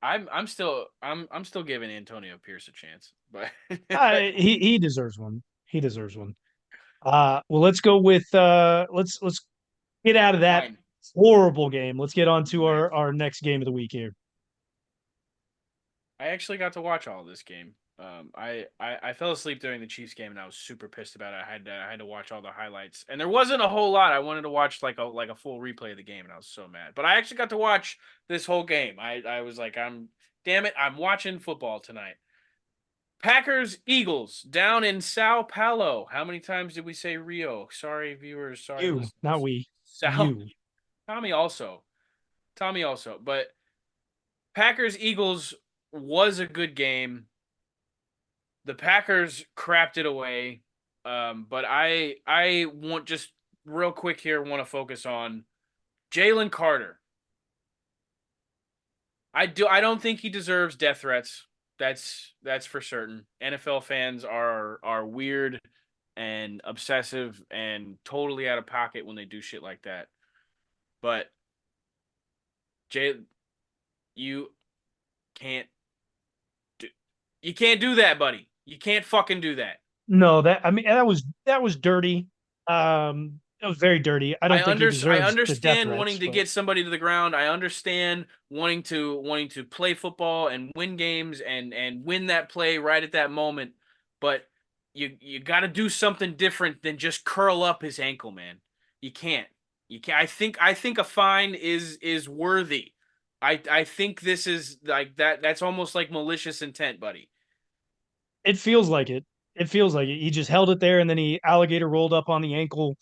I'm still giving Antonio Pierce a chance, but He deserves one. He deserves one. Well, let's go with let's get out of that fine. horrible game. Let's get on to Right. our next game of the week here. I actually got to watch all of this game. I fell asleep during the Chiefs game and I was super pissed about it. I had to watch all the highlights and there wasn't a whole lot. I wanted to watch like a full replay of the game and I was so mad. But I actually got to watch this whole game. I was like, damn it, I'm watching football tonight. Packers Eagles down in Sao Paulo. How many times did we say Rio? Sorry viewers, sorry You, not listeners. we. Sao You. Tommy also. Tommy also. But Packers Eagles was a good game. The Packers crapped it away. But I want just real quick here want to focus on Jalen Carter. I don't think he deserves death threats. That's for certain. NFL fans are weird and obsessive and totally out of pocket when they do shit like that. But Jay, you can't do you can't do that, buddy. You can't fucking do that. No, that I mean that was dirty. That was very dirty. I don't think he I deserves the death understand wanting threats, to but get somebody to the ground. I understand wanting to play football and win games and win that play right at that moment. But you got to do something different than just curl up his ankle, man. You can't. You can't. I think a fine is worthy. I think this is like that. That's almost like malicious intent, buddy. it feels like it. It feels like it. He just held it there and then he alligator rolled up on the ankle.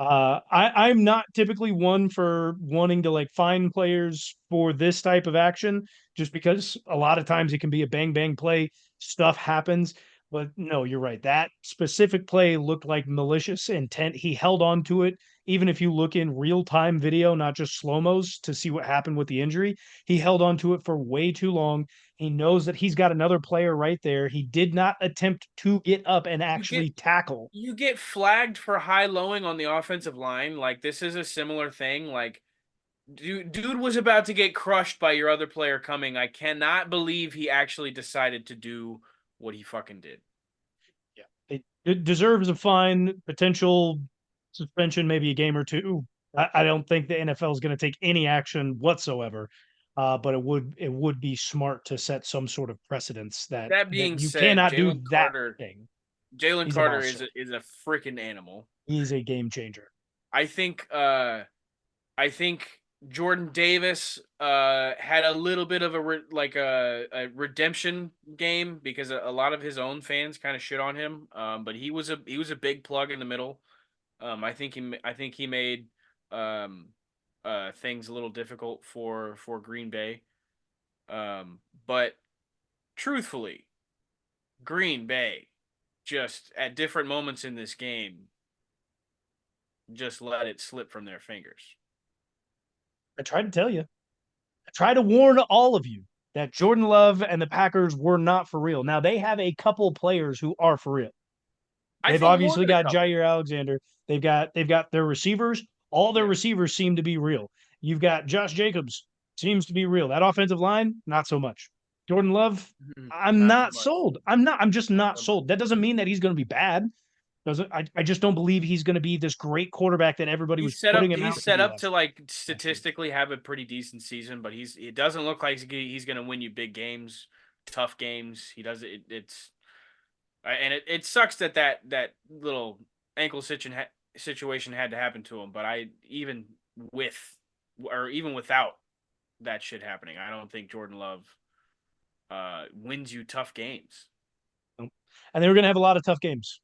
I'm not typically one for wanting to like find players for this type of action, just because a lot of times it can be a bang bang play. Stuff happens. But no, you're right. That specific play looked like malicious intent. He held on to it. Even if you look in real time video, not just slow mos to see what happened with the injury, he held on to it for way too long. He knows that he's got another player right there. He did not attempt to get up and You get actually tackle. you get flagged for high lowing on the offensive line. Like this is a similar thing. Like dude was about to get crushed by your other player coming. I cannot believe he actually decided to do what he fucking did. Yeah. It deserves a fine, potential suspension, maybe a game or two. I don't think the NFL is going to take any action whatsoever. But it would be smart to set some sort of precedence that That that being you said, cannot do that thing. Jalen He's a Carter monster. is a freaking animal. He's a game changer. I think I think Jordan Davis had a little bit of a redemption game because a lot of his own fans kind of shit on him. But he was a big plug in the middle. I think he made um, things a little difficult for Green Bay. But truthfully, Green Bay just at different moments in this game just let it slip from their fingers. I tried to tell you. I tried to warn all of you that Jordan Love and the Packers were not for real. Now they have a couple players who are for real. I They've think more obviously than a got couple. Jair Alexander. They've got their receivers. All their Yeah. receivers seem to be real. You've got Josh Jacobs, seems to be real. That offensive line, not so much. Jordan Love, I'm Not so not much. sold. I'm not. I'm just Not not so much. sold. That doesn't mean that he's going to be bad. Doesn't I just don't believe he's going to be this great quarterback that everybody was He's set putting up. him He's out to set be up to like last year. statistically have a pretty decent season, but it doesn't look like he's going to win you big games, tough games. He does it. It's and it sucks that little ankle situation had to happen to him. But I with even without that shit happening, I don't think Jordan Love wins you tough games. And they were going to have a lot of tough games.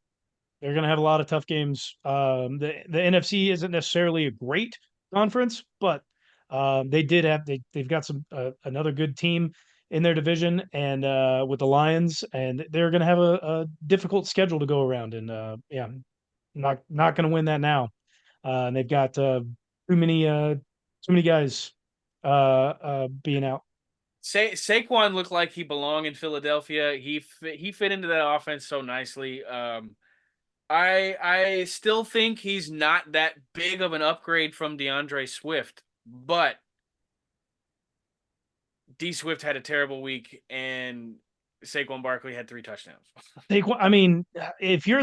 They're going to have a lot of tough games. The NFC isn't necessarily a great conference, but they've got some another good team in their division, and with the Lions, and they're going to have a difficult schedule to go around. And yeah, not going to win that now. And they've got too many guys being out. Saquon looked like he belonged in Philadelphia. He fit into that offense so nicely. I still think he's not that big of an upgrade from DeAndre Swift, but D Swift had a terrible week, and Saquon Barkley had 3 touchdowns. I mean, if you're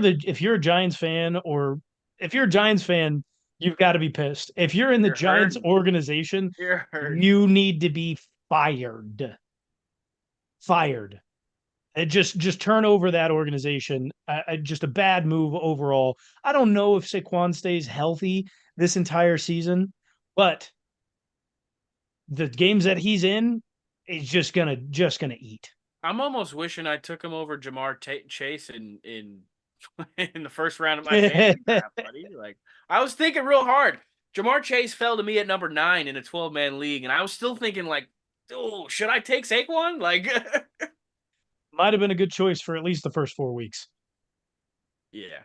a Giants fan, or if you're a Giants fan, you've got to be pissed. If you're in the You're Giants hurting. organization, You're hurting. you need to be fired. Fired. It just turn over that organization. Just a bad move overall. I don't know if Saquon stays healthy this entire season, but the games that he's in is just gonna eat. I'm almost wishing I took him over Chase in in the first round of my I fantasy draft, buddy. Like, I was thinking real hard. Jamar Chase fell to me at number 9 in a 12-man league, and I was still thinking like, oh, should I take Saquon? Like, Might have been a good choice for at least the first 4 weeks. yeah.